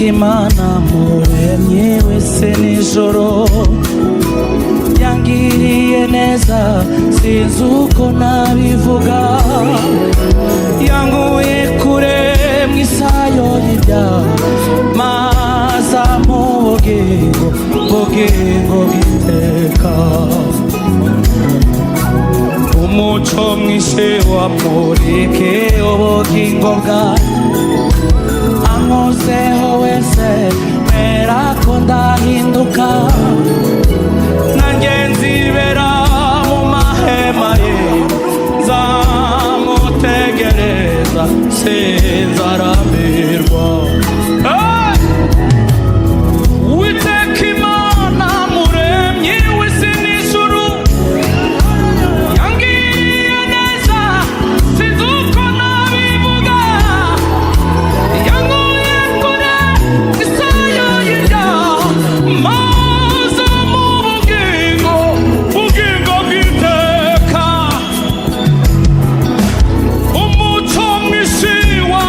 Imana muremye wese nijoro yangiriye neza sinzi uko nabivuga yanguye kure mwisayo y'ibyaha maza mu bugingo bw'iteka umuco mwinshi wamurike ubugingo bwawe ankozeho wese mera ko ndahinduka nanjye nzibera mu mahema ye nzamutegereza sinzarambirwa Uwiteka Imana muremyi w'isi n'ijuru yangiriye neza sinzi uko nabivuga yanguye kure isayo y'ibyaha maze mu bugingo bw'iteka umuco mwinshi wa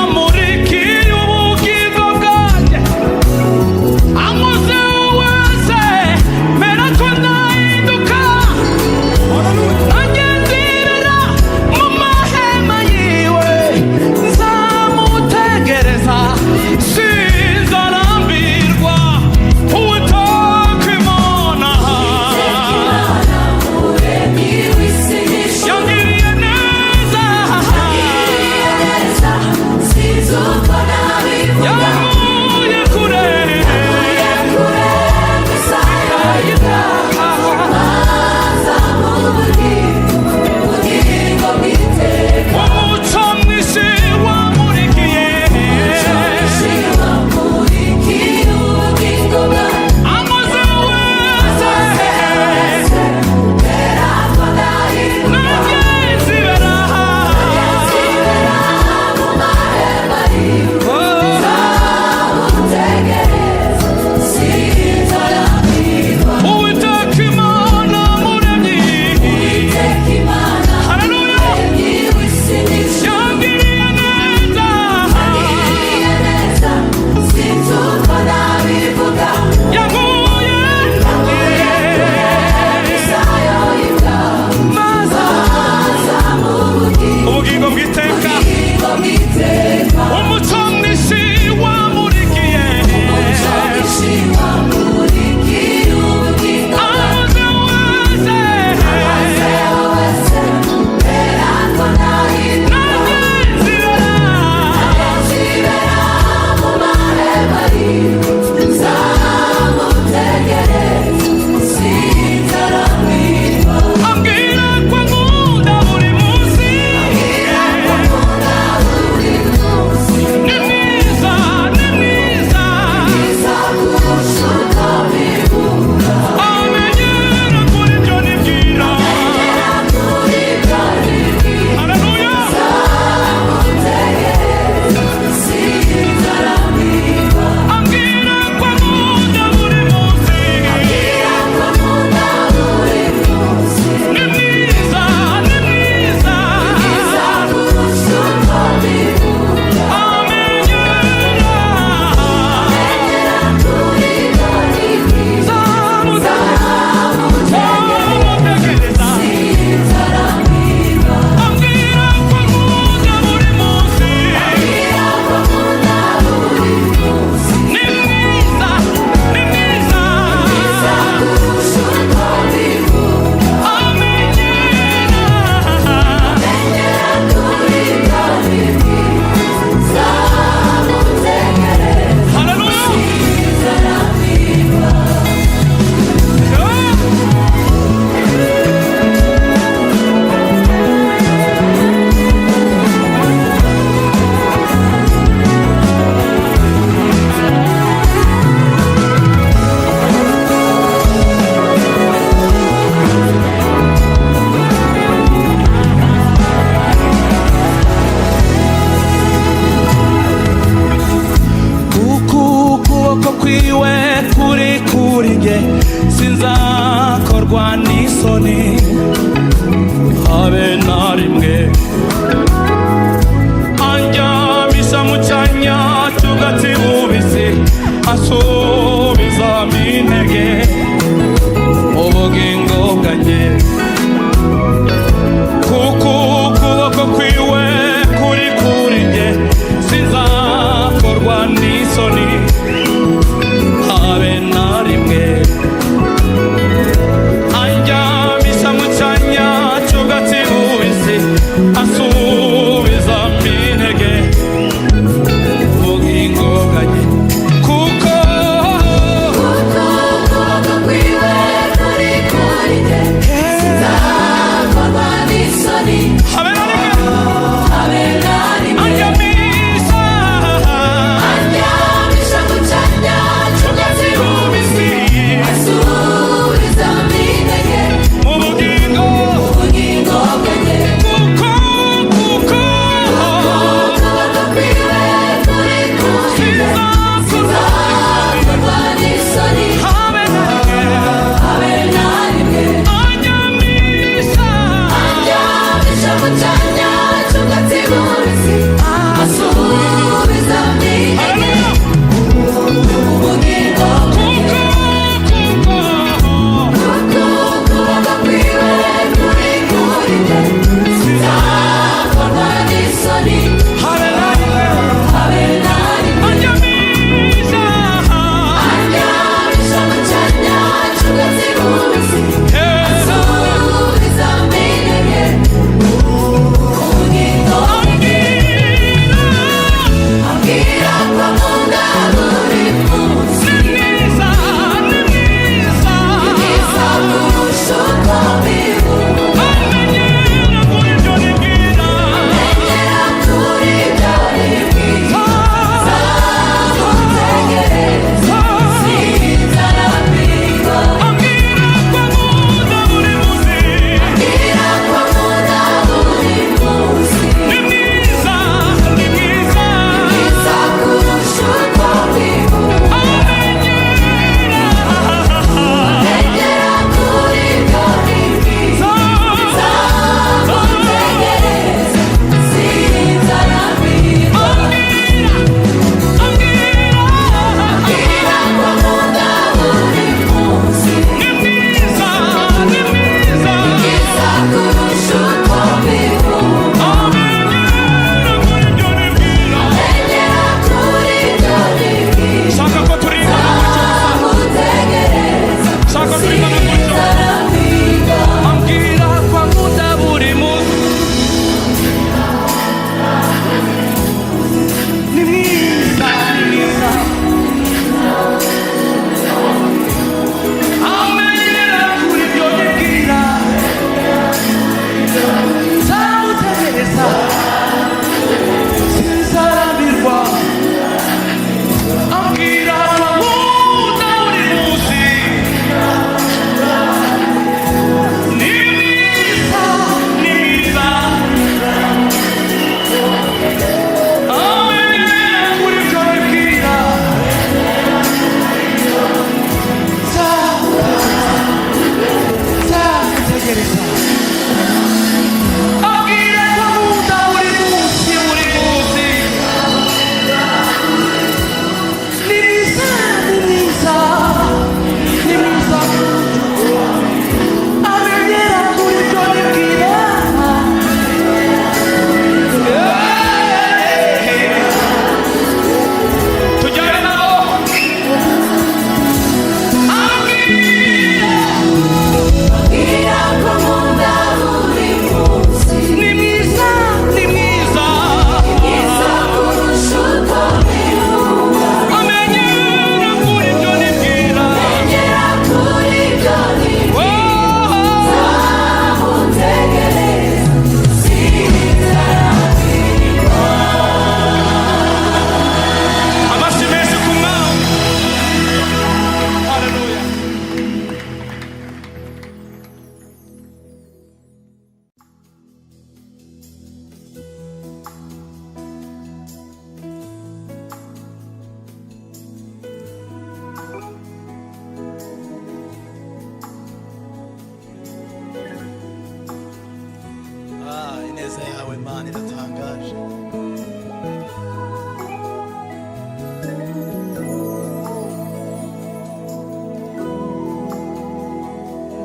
Imana iratangaje.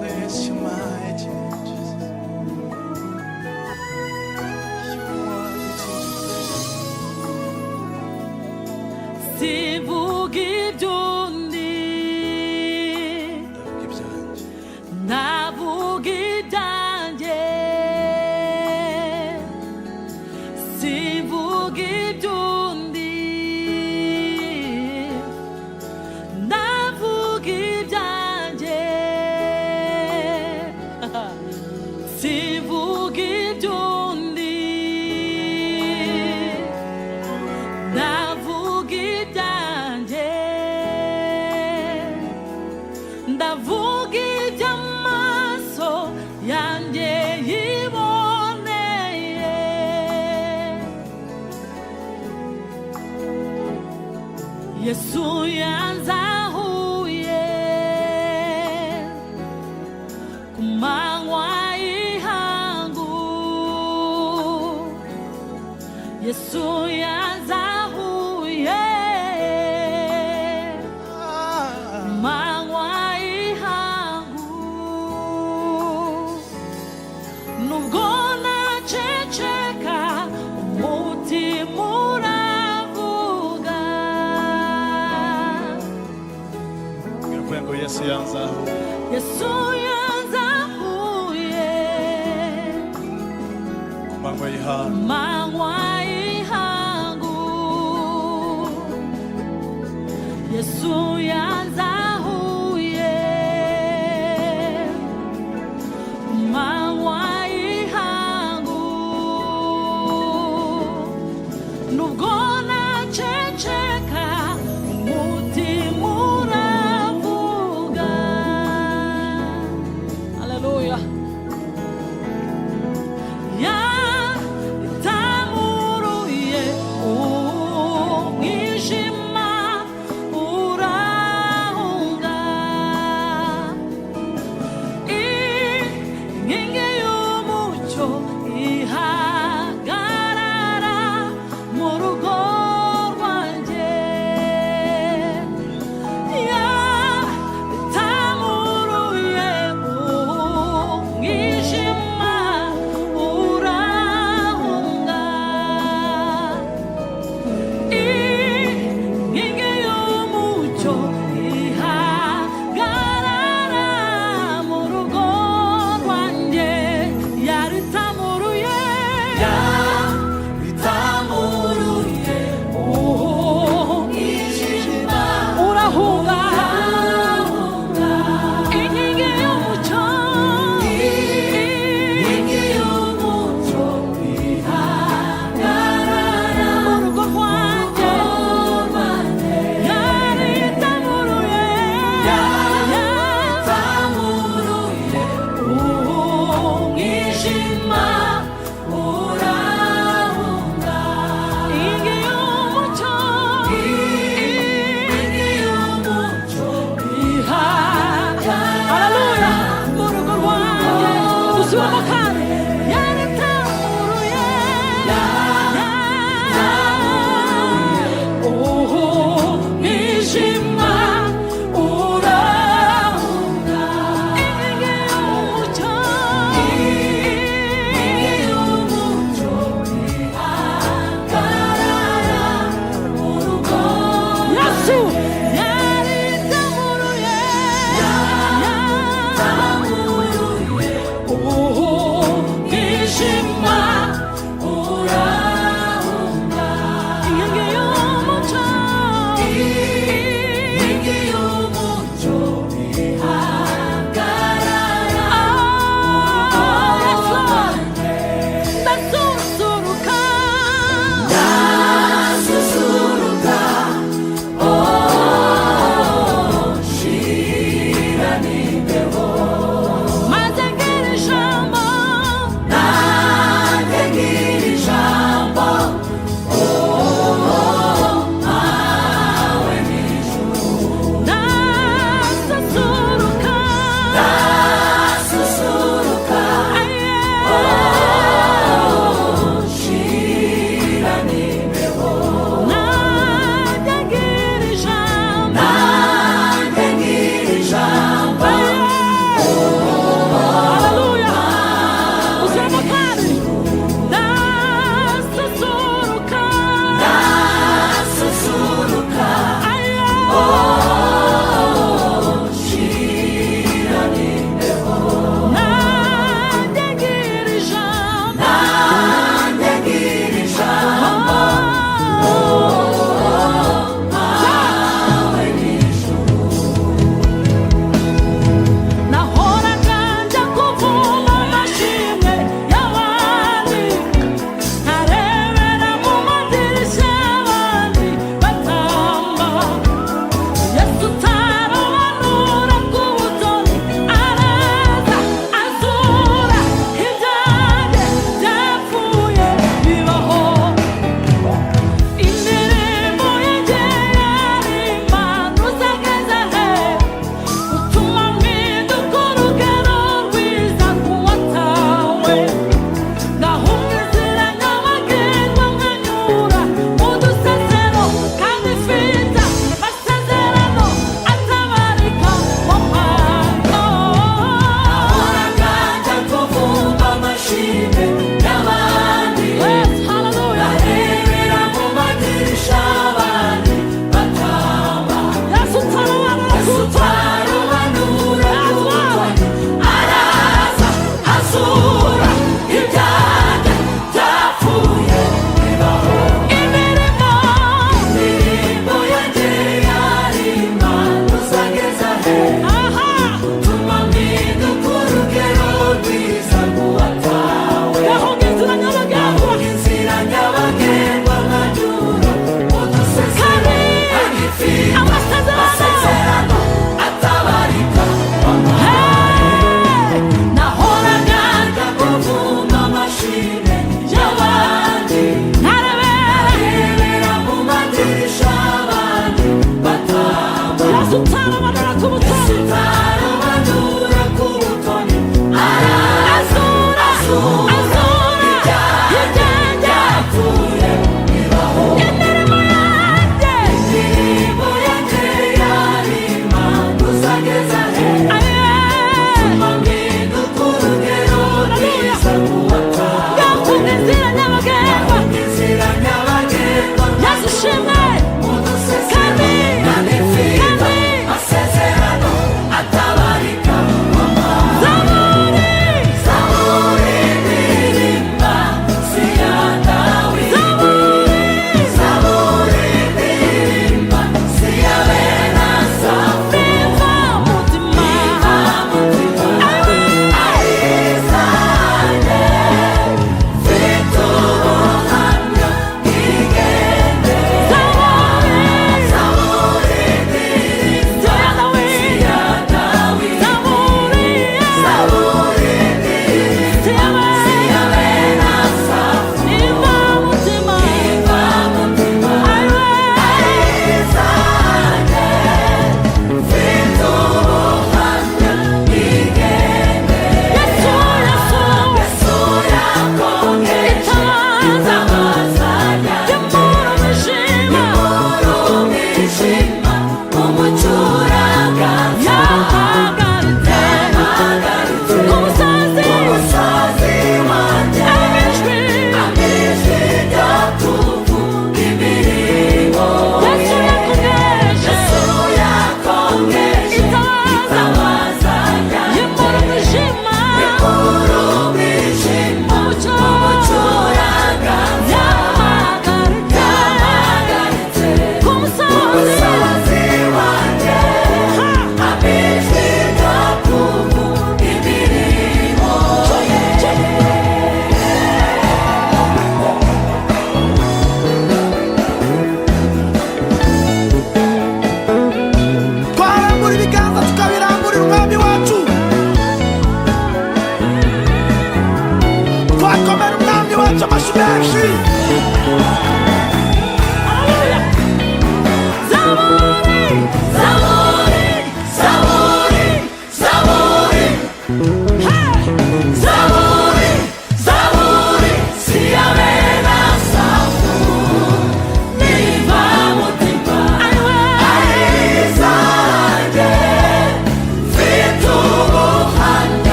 Bless your mighty name, Jesus. You are the Jesus. sivuga iby'undi Ndavuga ibyanjye. navuga ibyanjye sivuga iby'undi navuga ibyanjye sivuga iby'undi ndavuga ibyanjye ndavuga iby'amaso yanjye yiboneye Yesu yanzahuye ku manywa y'ihangu Yesu yanzahuye ku manywa y'ihangu nubwo naceceka umutima uravuga Biravuga ngo Yesu yanzahuye. Yesu yanzahuye Ku manywa y'ihangu. manywa y'ihangu Yesu yanzahuye manywa y'ihangu nubwo naceceka umutima uravuga Hallelujah yatamuruye umwijima urahunga inkingi y'umucyo ihagarara mu rugo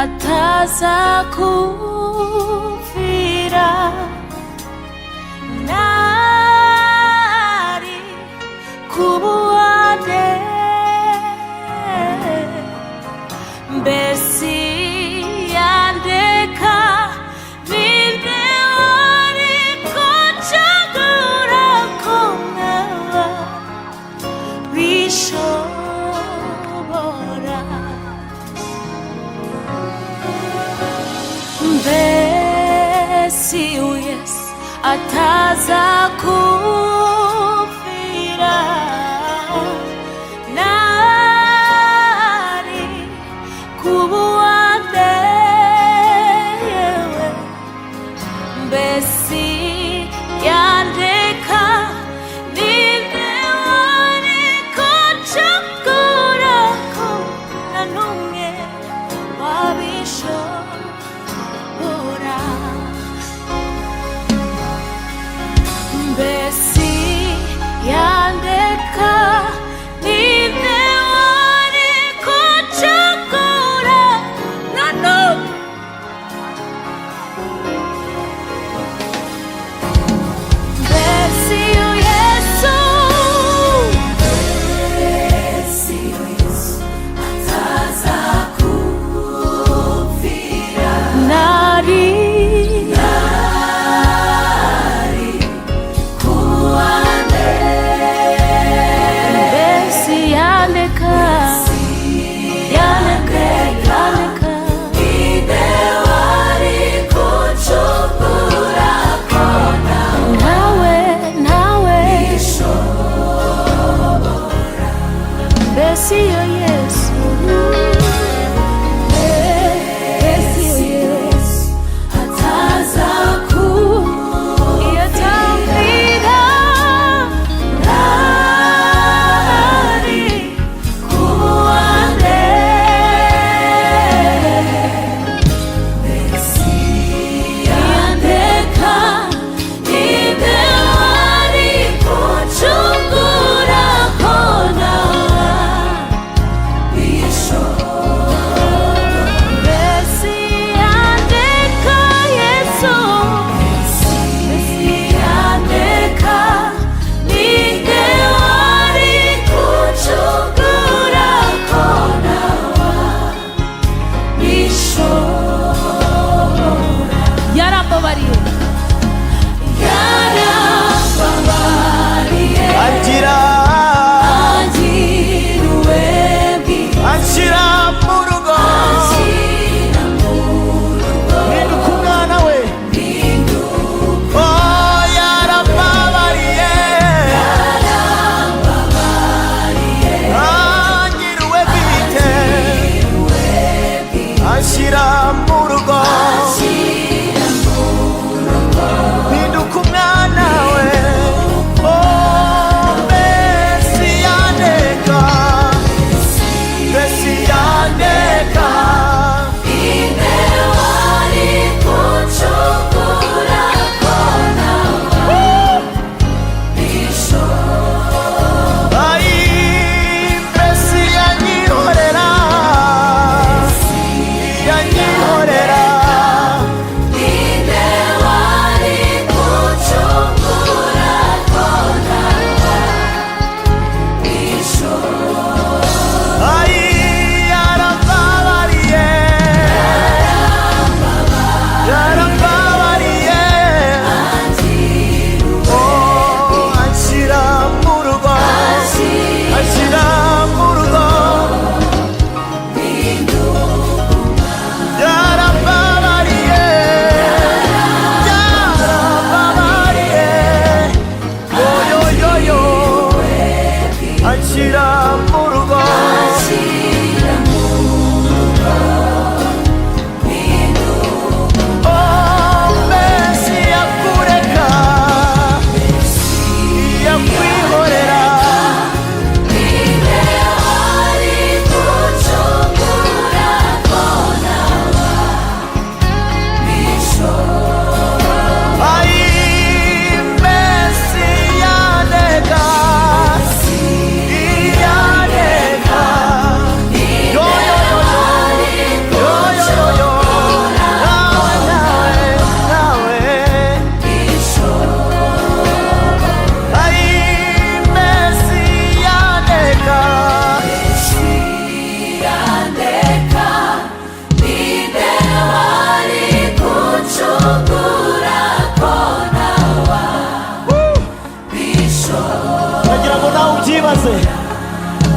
ataza kufira nari kubuade mbesi yandeka ninde wariko chagura kongawa bishobora mbesi yes ataza kufira nari kubuade mbesi yandeka ninde wariko chagurako nanumwe wabishobora mbesi anshyira mu rugo mpinduka umwana we. Oh, Mesiyandeka, Mesiyandeka.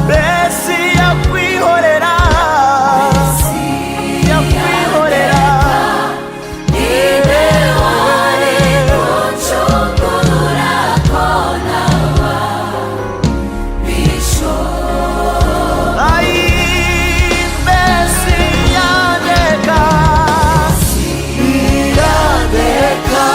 Besi yakwihorera, yakwihorera. Ai, Mesiyandeka, Mesiyandeka.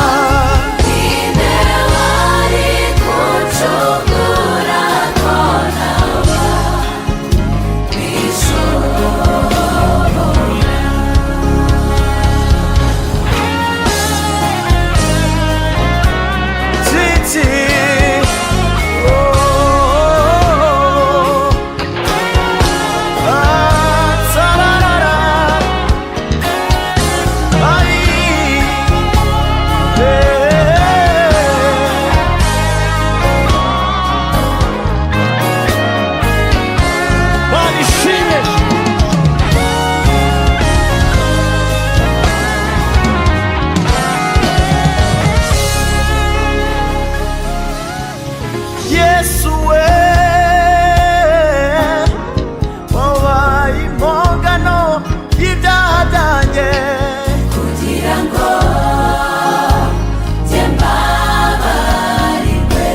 Yesu we, wabaye impongano y'ibyaha byanjye kugira ngo njye mbabarirwe.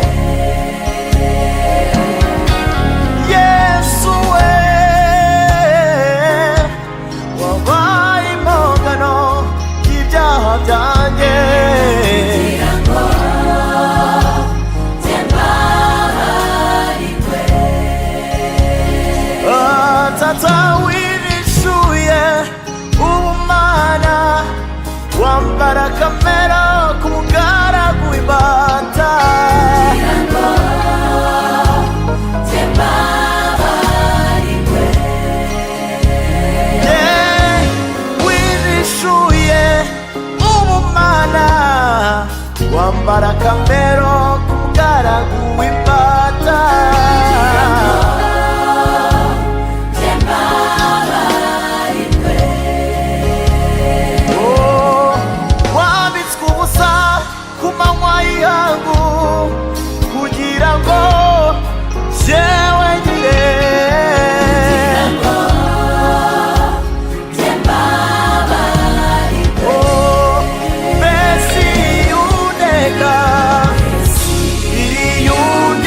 Yesu we, wabaye impongano y'ibyaha byanjye kugira ngo Tata wirishuye ubumana, wambara kamera k'umugaragu w'imbata kugira ngo njye mbabarirwe. Wirishuye ubumana, wambara kamera k'umugaragu w'imbata kugira ngo kugira ngo jewe ngire Mesiyandeka, Mesiyandeka.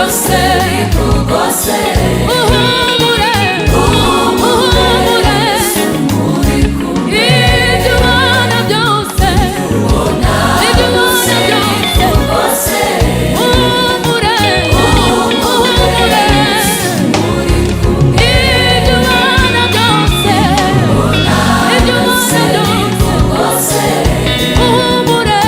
kugose uhumure uhumure ibyo ubona byose ibyo ubona byose uhumure uhumure ibyo ubona byose ibyo ubona byose uhumure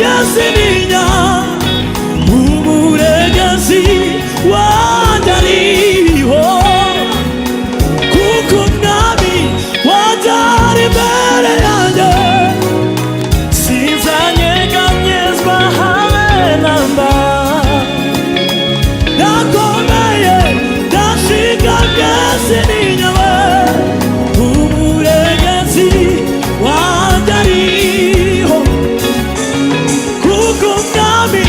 Yasininya umuregezi wajariho kuko umwami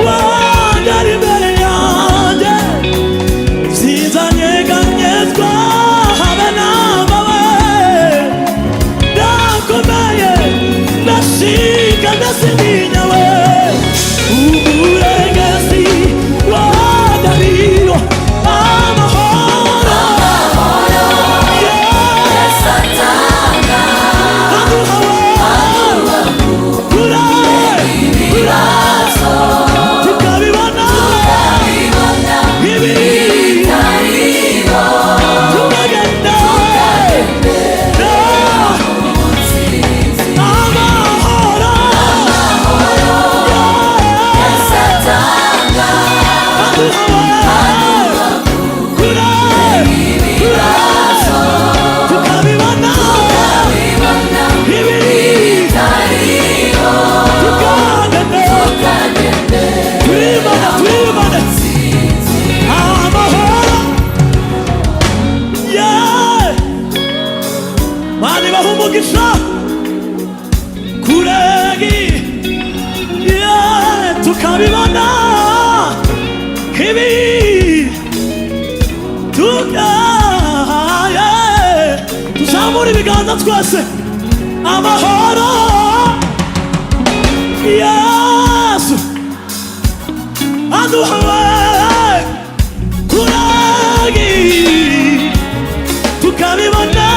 wajari imbere yanjye sinzanyeganyezwa habe namba ndakomeye ndashikamye sininya umuregezi wajariho tukabibona ibi tugaye tuzamura ibiganza twese amahoro Yesu aduhaye kuragi tukabibona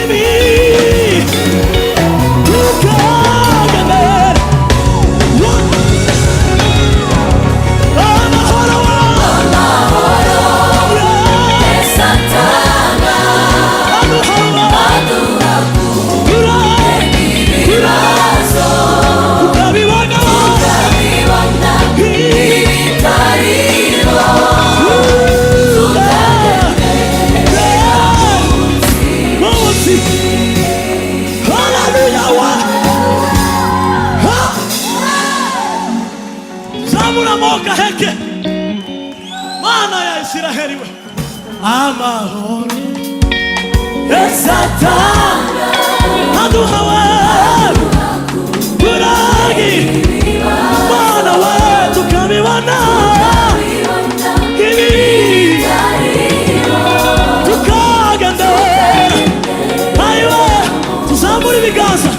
ibi israheli we amahoro esatana aduhawe kuragi mana we tukabibona ibi tukagenda ayiwe tuzamura ibiganza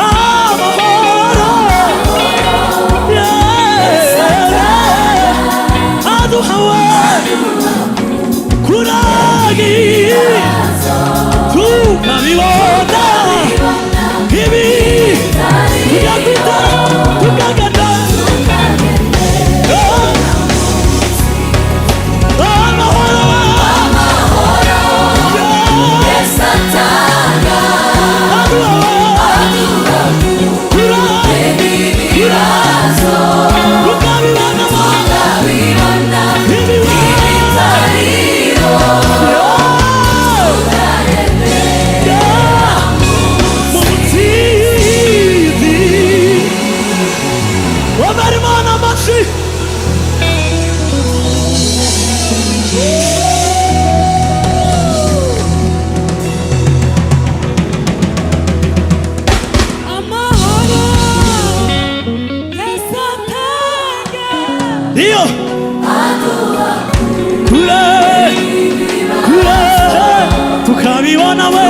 amahoro aduhawe kuragi tukabibona ibi tuyakwita tukagenda Dio kule kule tukabibona we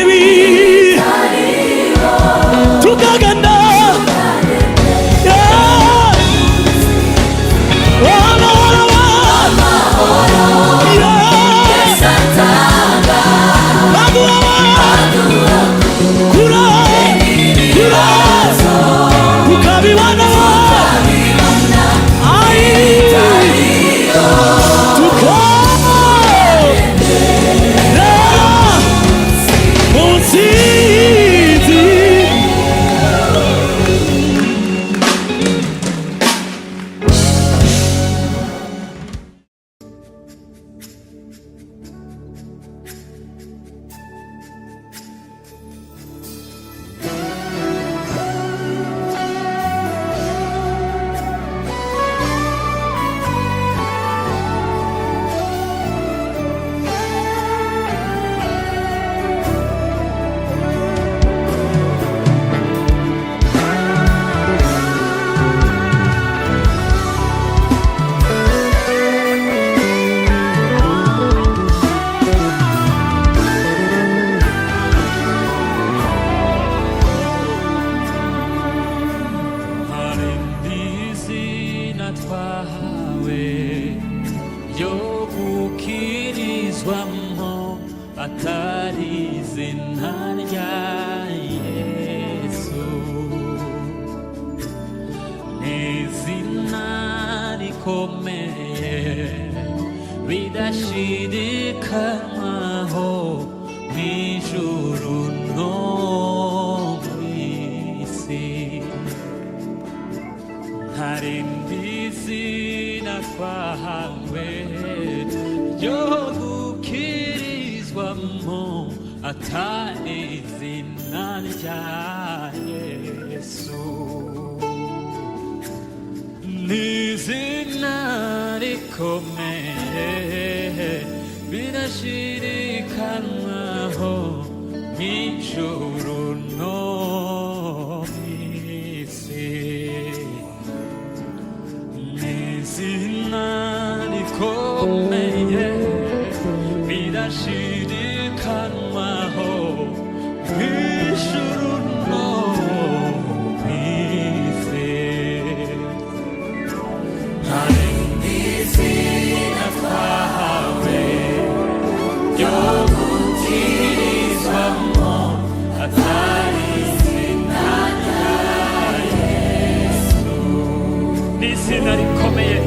ibi tukagenda atari izina rya Yesu ni izina rikomeye bidashidikanywaho mw'ijuru no mw'isi nta rindi zina twahawe ryo gukirizwamo atari izina rya Yesu ni izina rikomeye birashidikanywaho mw'ijuru no mw'isi ni izina rikomeye birashidikanywaho mw'ijuru no mw'isi nta rindi zina twahawe ryo gukirizwamo atari izina rya Yesu ni izina rikomeye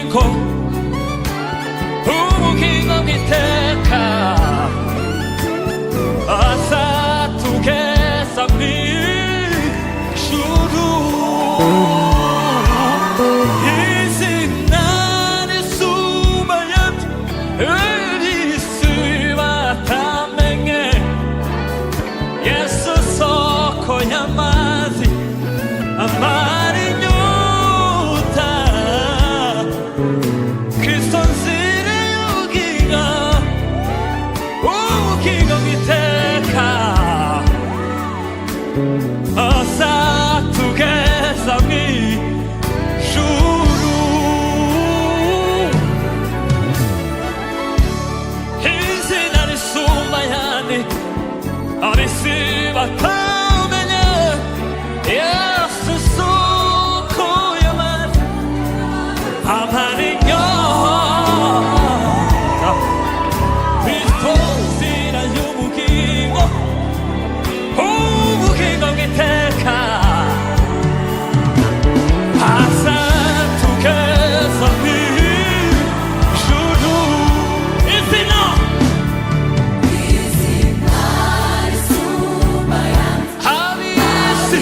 isoko ubugingo bw'iteka azatugeza mw'ijuru. izina risumba ayandi isi batamenye, Yesu soko y'amazi amara inyota, Kristo nzira y'ubugingo, ubugingo bw'iteka azatugeza mw'ijuru. izina risumba ayandi ab'isi batamenye, Yesu soko y'amazi amara inyota, Kristo nzira y'ubugingo, ubugingo bw'iteka azatugeza mw'ijuru. izina ab'isi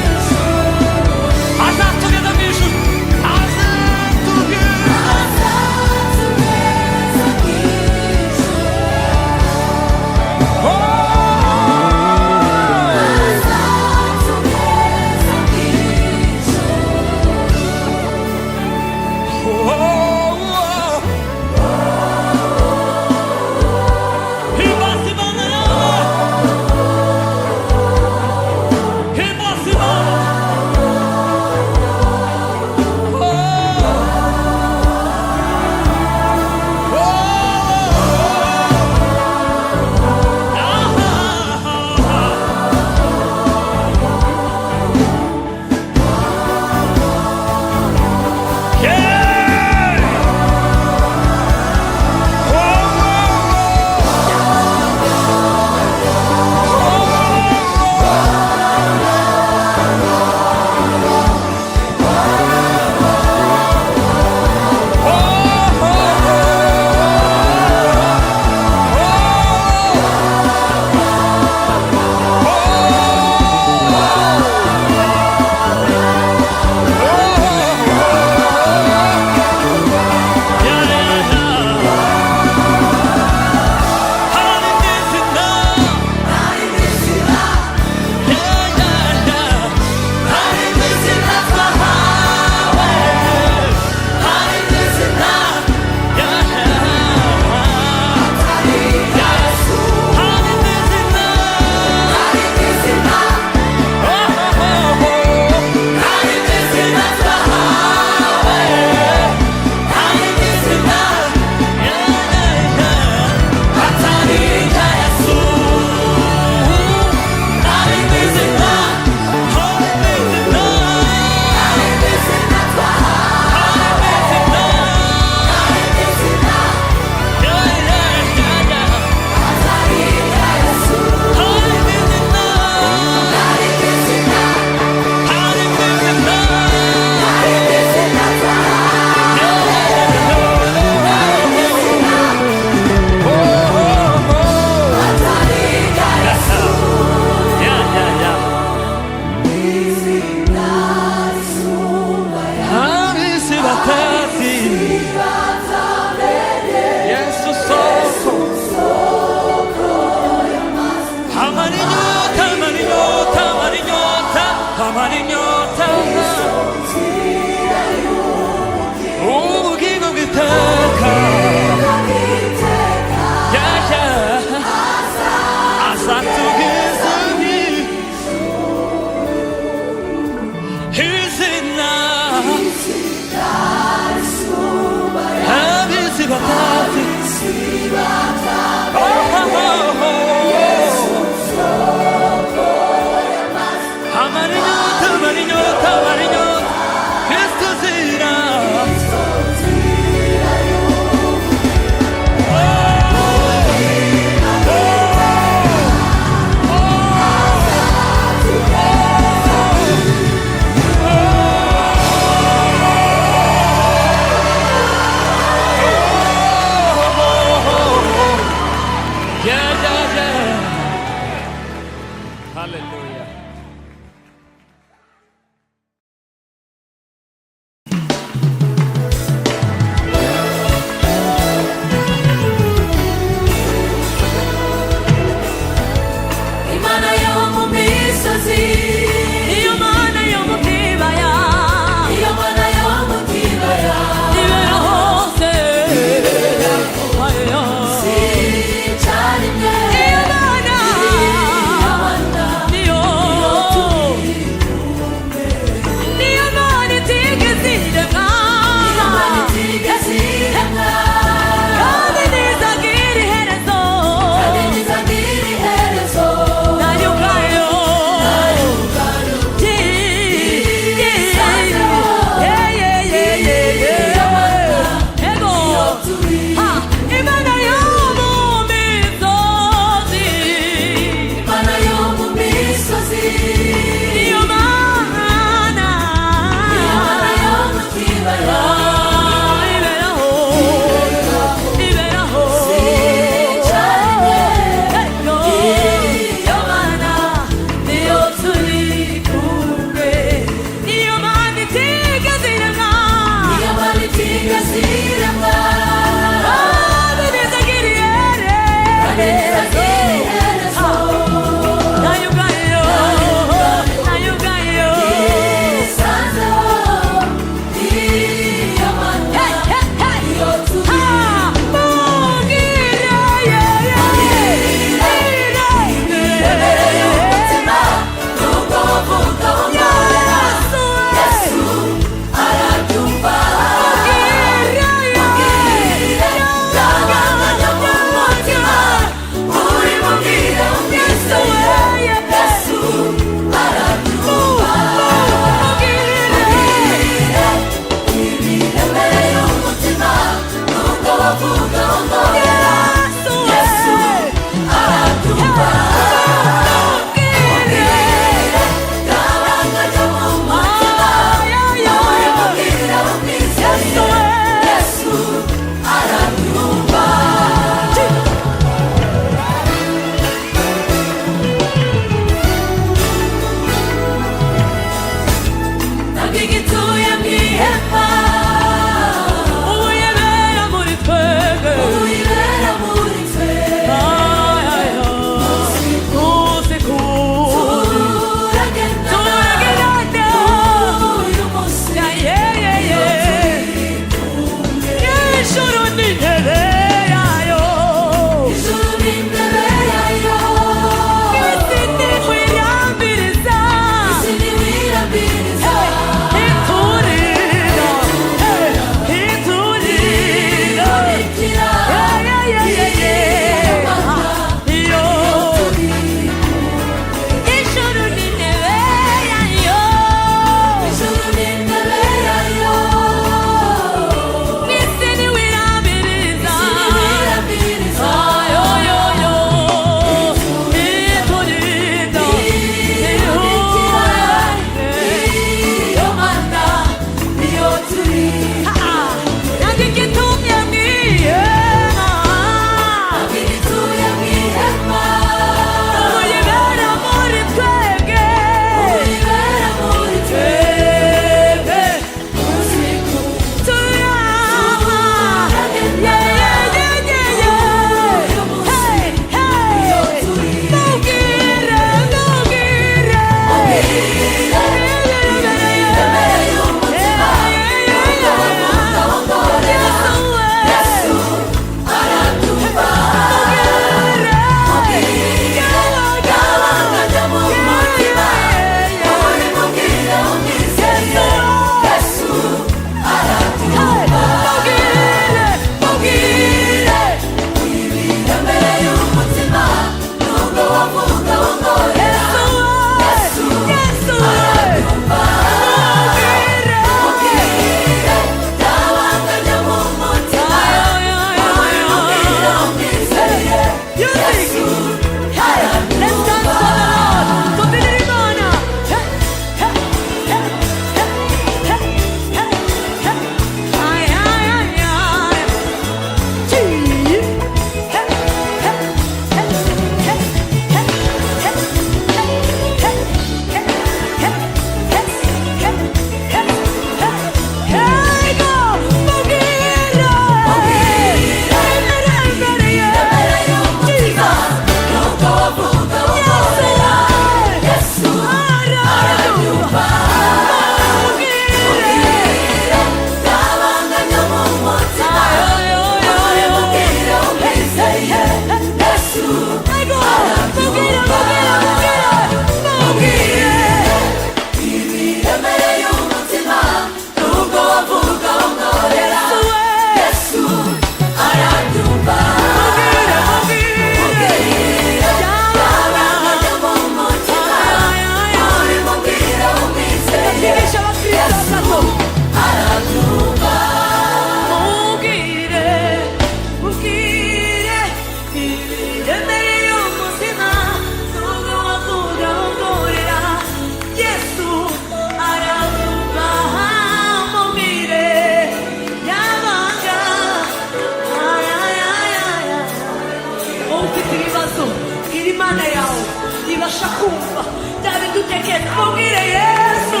ubasha kumva bya bintu utekereza mubwire Yesu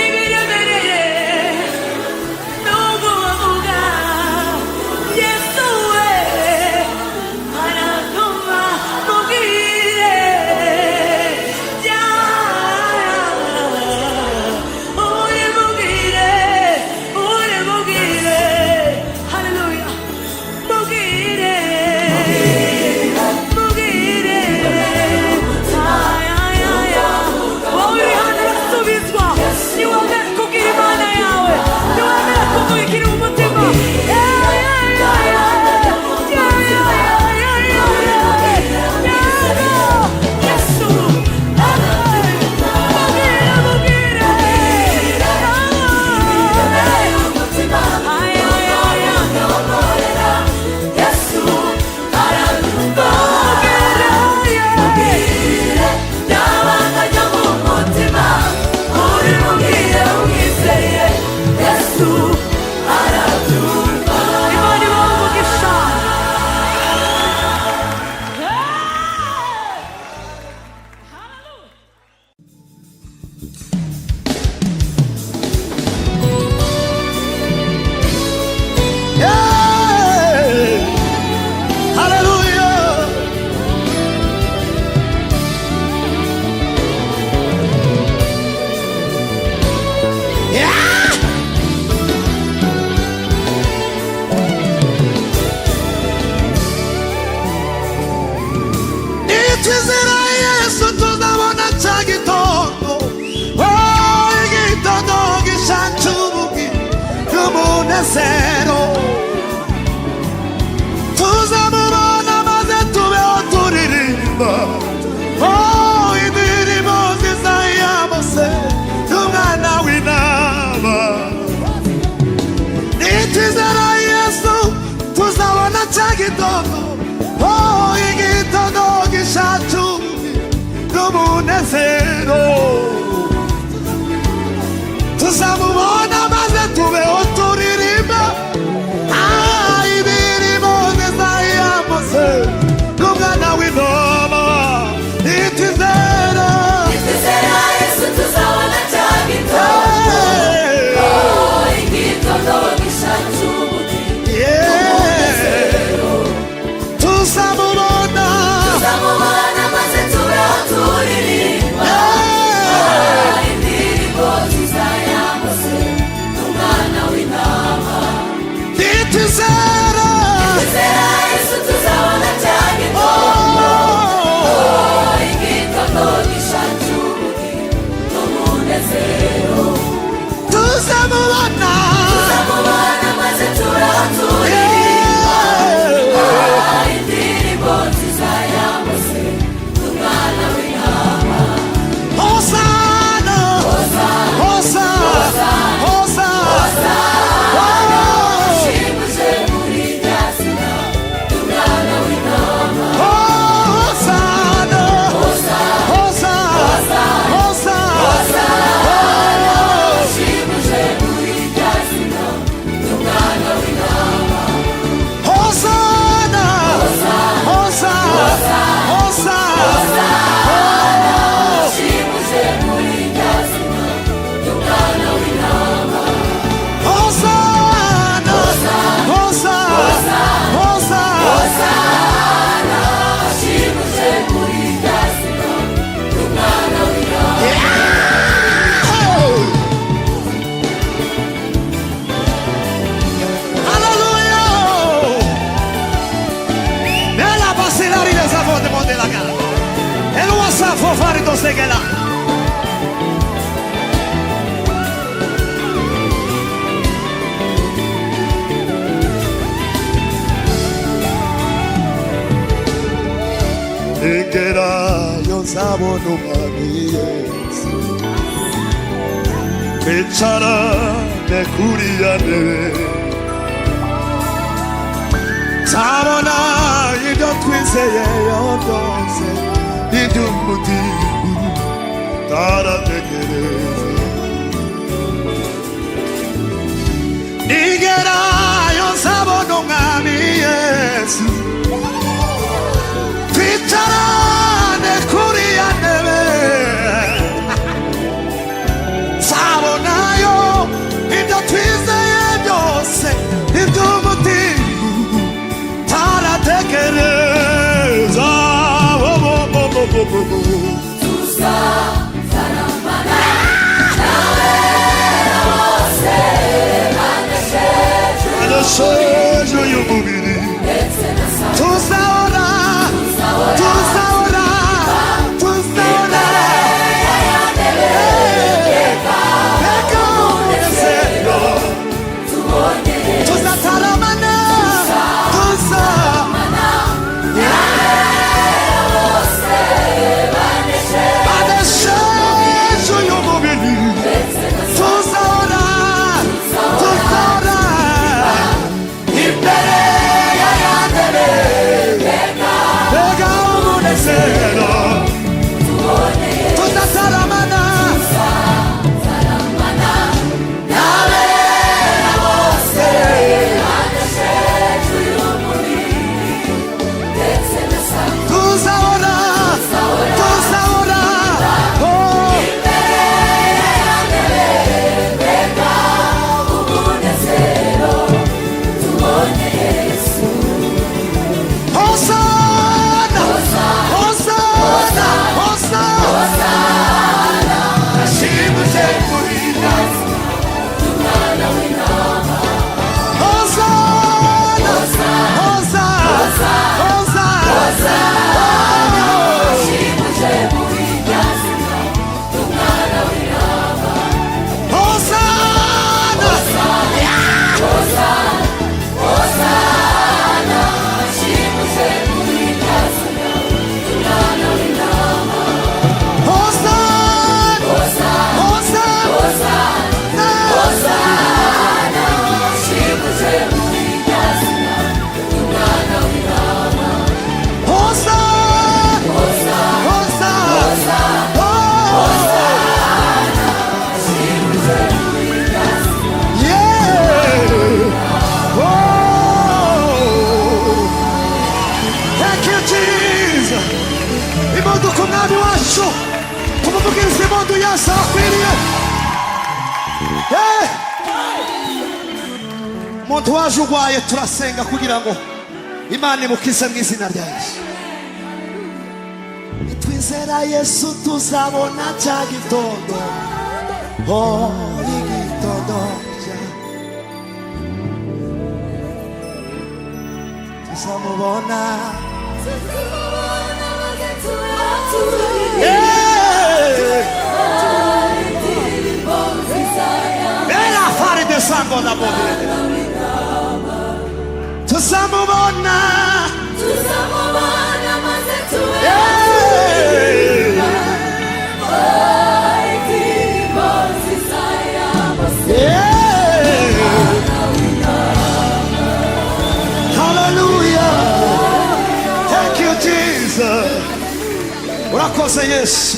ibiremereye nubwo wavuga Yesu we aratuma mubwire bya mubwire haleluya mubwire wowe hano urasubizwa niwemera kubwira Imana yawe niwemera kumubikira umutima Yesu Nitwizera Yesu tuzabona cya gitondo, igitondo gishatse ubugi n'umunezero. Tuzamubona maze tubeho turirimba indirimbo nziza ya Mose n'umwana w'intama. Nitwizera Yesu tuzabona cya gitondo, igitondo gishatse ubugi n'umunezero. Tuzamubona maze tubeho turirimba indirimbo nziza ya Mose n'umwana w'intama. Nitwizera Yesu tuzabona cya gitondo igitondo gishatse ubugi tuzamubona maze tubeho turirimba indirimbo nziza ya Mose n'umwana w'intama. Nitwizera Yesu tuzabona cya gitondo igitondo gishatse ubugi n'umunezero. tuzamubona maze tubeho turirimba indirimbo nziza ya Mose n'umwana w'intama. Hosana Hosana Hosana Shimuje muri rya zina n'umwana w'intama. Hosana Hosana Hosana Shimuje muri rya zina n'umwana w'intama. Hosana Hosana Hosana Shimuje muri rya zina n'umwana w'intama. Hosana Hosana Hosana Shimuje muri rya zina n'umwana w'intama. Alléluia. Nella passerari des avons demandé la gare. Et nous ça faut faire dans ces gars-là. Egera yonsabona umwami Yesu bicarane kuriya ntebe. Nzabona ibyo twizeyeyo byose iby'umutima tarategereza. Nigerayo nzabona umwami Yesu twicarane kuriya banesheje uyu mubiri tuzaora tuzaora tuzaora reka umunezero tuzataramana banesheje uyu mubiri tuzaora tuzaora imbere y'ayandere reka umunezero tuzataramana n'abera bose tuzaora tuzaora oh Hosanna Hosanna Hosanna ashimuse kurira Hosanna Hosanna imodoka umwami wacu tumuvugirize impundu yose akwiriye umuntu waje urwaye turasenga kugira ngo Imana imukize mu izina rya Yesu nitwizera Yesu tuzabona cya gitondo oh igitondo tuzamubona Ela fare de sangue da boca tuzamubona Hallelujah thank you Jesus urakoze Yesu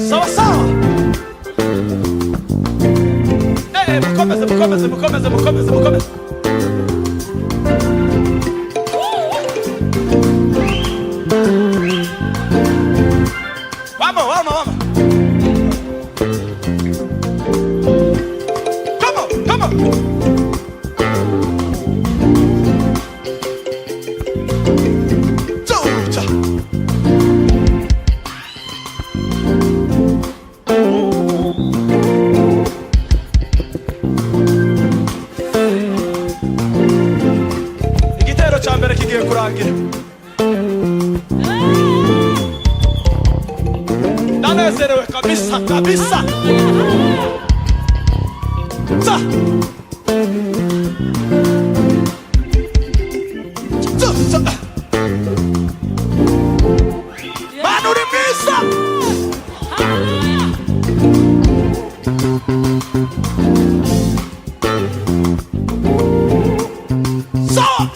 sawa sawa mukomeze vamos come on Georgia igitero cya mbere kigiye kurangira ndanezerewe kabisa za Manu uri mwiza sawa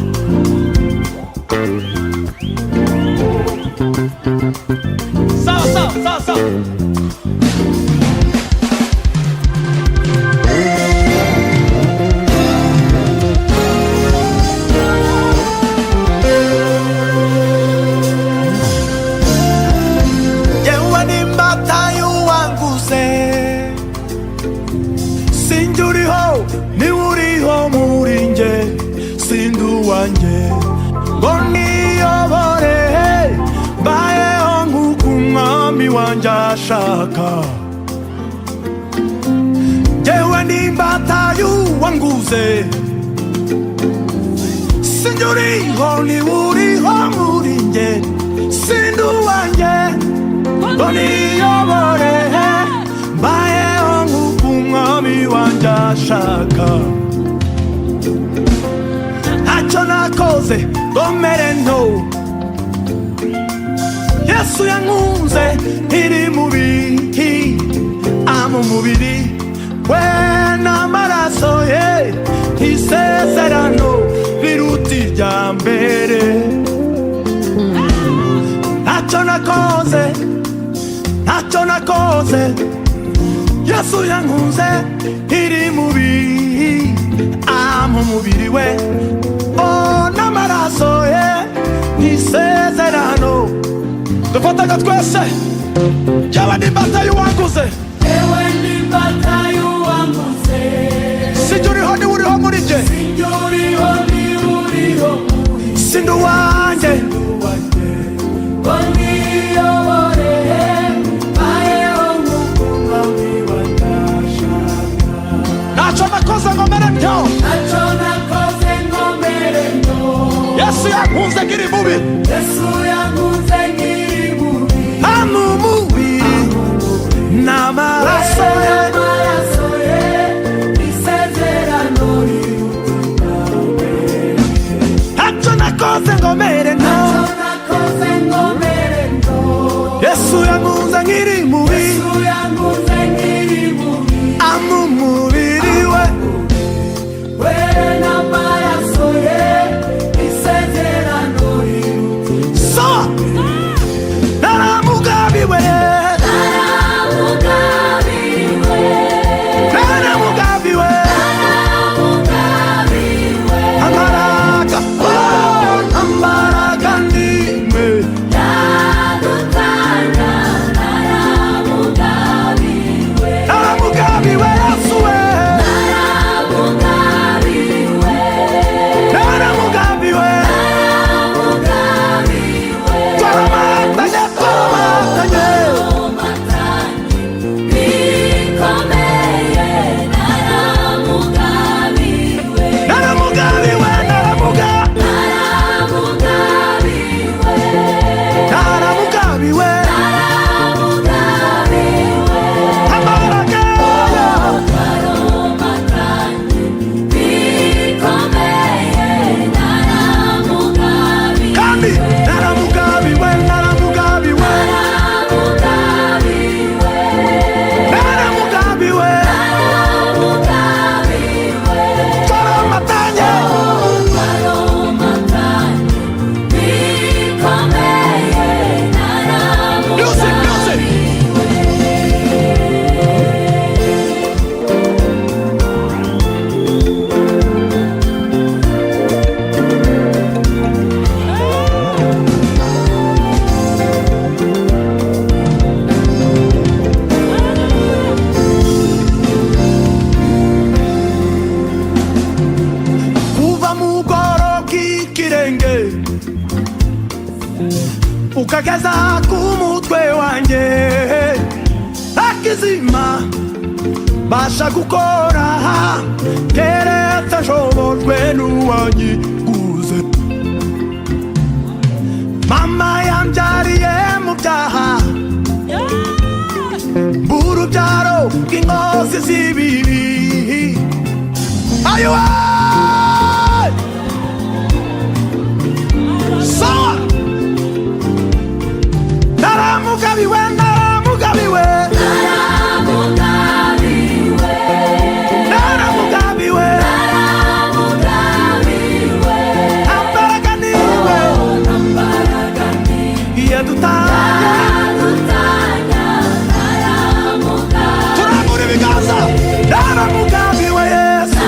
wanjye ashaka. Jyewe n'imbata y'uwanguze, sinjye uriho niwe uriho muri njye, sindi uwanjye ngo niyobore, mbayeho nk'uko umwami wanjye ashaka. Ntacyo nakoze ngo mere nto, Yesu yankunze iri mubiki, ama umubiri we n'amaraso ye, isezerano riruta irya mbere. Ntacyo nakoze, ntacyo nakoze, Yesu yankunze iri mubiki, ama umubiri we n'amaraso ye, isezerano. Dufataga twese, jyewe n'imbata y'uwanguze, Jyewe n'imbata y'uwanguze, sinjye uriho niwe uriho muri njye, sinjye uriho niwe uriho muri njye, sindi uwanjye ngo niyobore, mbayeho nk'uko umwami wanjye ashaka. ntacyo nakoze ngo mere ntyo, Ntacyo nakoze ngo mere nto, Yesu yankunze nkiri mubi, Yesu yankunze nkiri mubi, ama umubiri n'amaraso ye, amaraso ye, isezerano riruta mbere. ntacyo nakoze ngo mere ntyo, Ntacyo nakoze ngo mere nto, Yesu yankunze nkiri mubi, Yesu yankunze nkiri mubi, ama umubiri we we n'amaraso ye, isezerano riruta. so naramugabiwe, Naramugabiwe, naramugabiwe, naramugabiwe, ambaraga ambaraga ndimwe, ndagutanga, naramugabiwe, naramugabiwe Yesu we, naramugabiwe, naramugabiwe, naramugabiwe, twaramatanye twaramatanye, bikomeye, naramugabiwe, naramugabiwe, naramugabiwe, naramugabiwe, naramugabiwe, ambaraga kandi naramugabiwe, naramugabiwe, naramugabiwe, twaramatanye music music. Kuva mu bworo bw'ikirenge ukageza ku mutwe wanjye, akizima basha gukora keretse nshobojwe n'uwanyiguze. Mama yambyariye mu byaha, urubyaro rw'inkozi z'ibibi, ayiwe sawa, naramugabiwe, naramugabiwe, naramugabiwe, ambaraga niwe yadutanya, turambura ibiganza, naramugabiwe Yesu,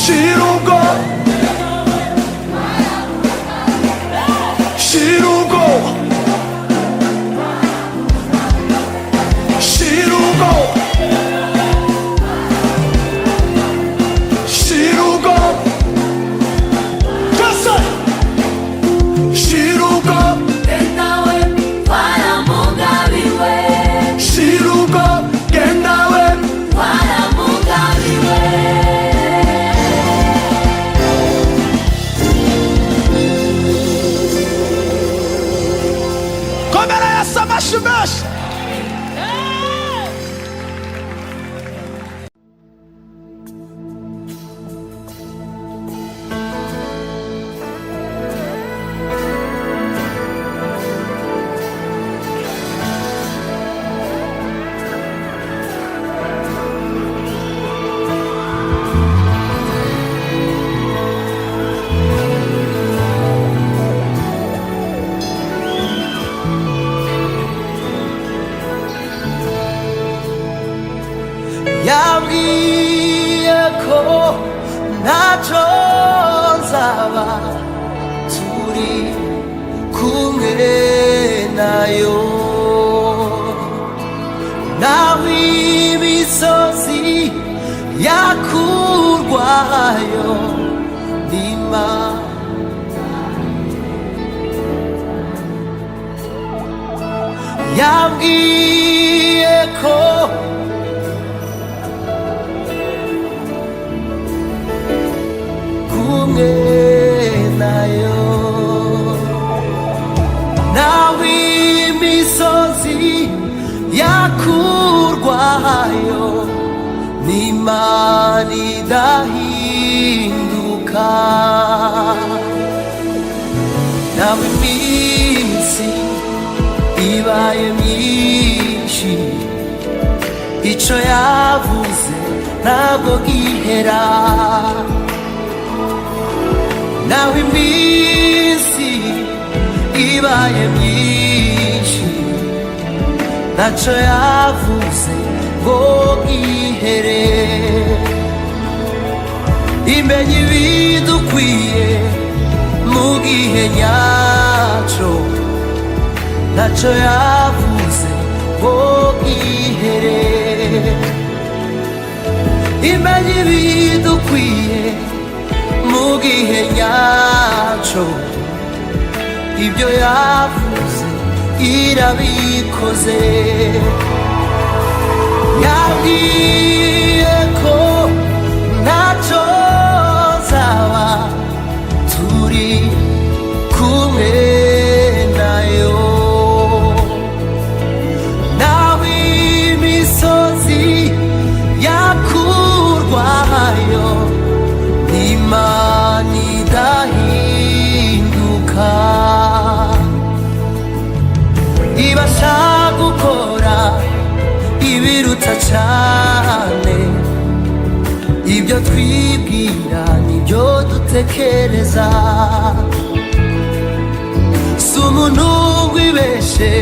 시루고 시루고 시루고 시루고 됐어 시루고 Kendawe para mugabiwe 시루고 깬다웨 para mugabiwe Come era essa machumesh 야위에코 나전사와 둘이 궁해나요 나위 미소시 야쿨과요 니마 야위에코 나요 나위 미소지 야쿨과요 니만이 다 힌두카 나위 미시 이바의 미시 이초야 부세 나보기 해라 나위 미시 이바의 미시 나쳐야 부세 보기 해래 이면이 위도 귀에 무기해 야초 나쳐야 부세 보기 해래 이면이 위도 귀에 무기해 야초 입혀야 부세 이라비 코세 야위에코 나초사와 둘이 궁해나요 나위 미소지 야쿨과요 니만이 다 힌두카 이바샤구 코라 이위루타 차네 입여 twibwira nibyo dutekereza si umuntu wibeshe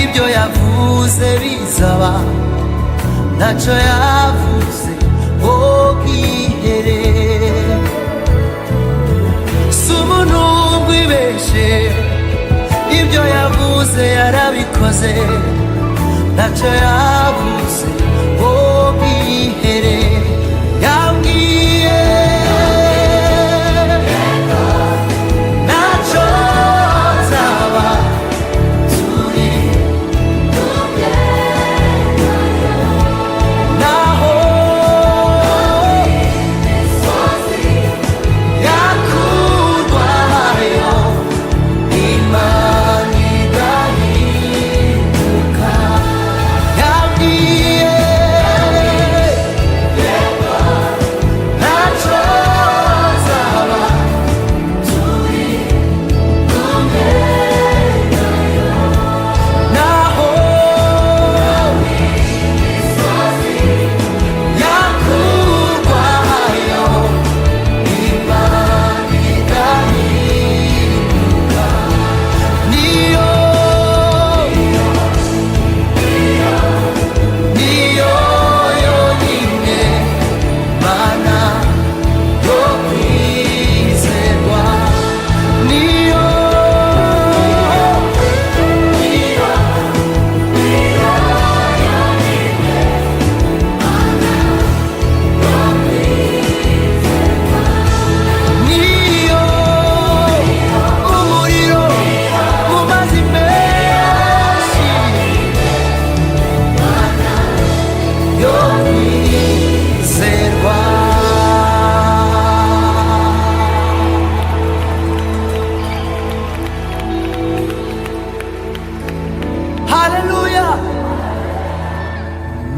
ibyo yavuze bizaba ntacyo yavuze ngo bwihere si umuntu wibeshe ibyo yavuze yarabikoze ntacyo yavuze ngo bwihere yambwiye ntacyo nzaba turi naho yakurwayo imana idahinduka yambwiye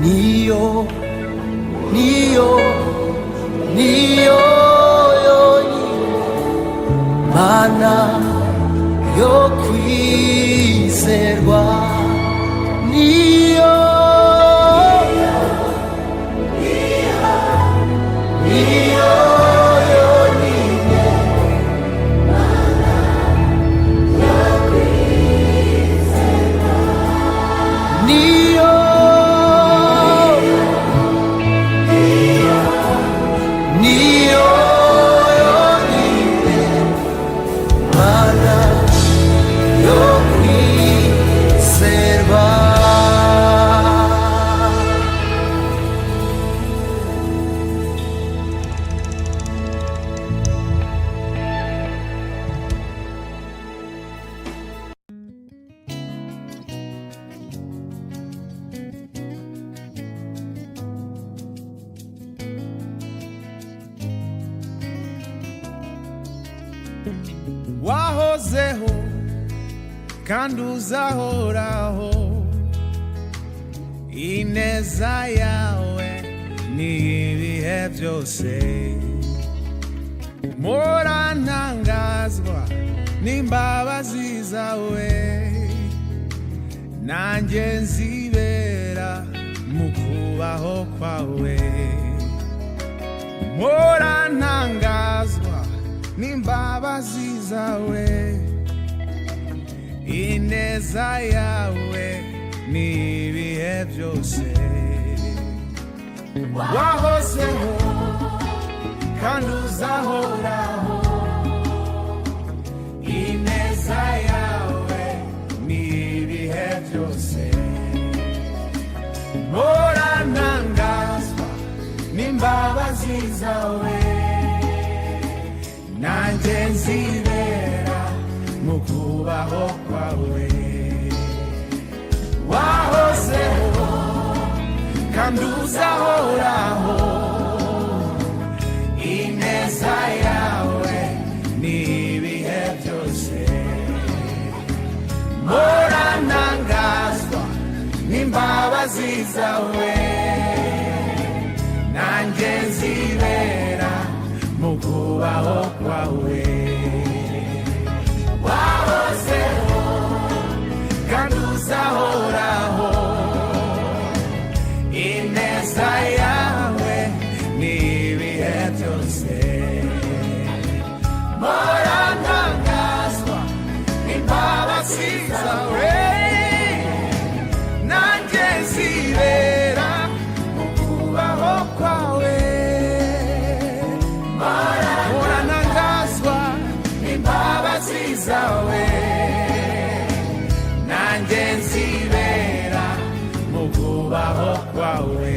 niyo yonyine mana yo kwizerwa, niyo yonyine mana yo kwizerwa, niyo yonyine mana yo kwizerwa. wahozeho kandi uzahoraho, ineza yawe ni ibihe byose. Mpora ntangazwa n'imbabazi zawe, nanjye nzibera mu kubaho kwawe. Mpora ntangazwa n'imbabazi zawe, ineza yawe ni ibihe byose. Wahozeho kandi uzahoraho, ineza yawe ni ibihe byose. Mpora ntangazwa n'imbabazi zawe, nanjye nzibera mu kubaho kwawe. Wahozeho kandi uzahoraho, ineza yawe ni ibihe byose. Mpora ntangazwa n'imbabazi zawe, nanjye nzibera mu kubaho kwawe. Wahozeho kandi uzahoraho, ineza yawe ni ibihe byose. Mpora ntangazwa n'imbabazi zawe, nanjye nzibera mu kubaho kwawe. Mpora ntangazwa n'imbabazi zawe, nanjye nzibera mu kubaho kwawe.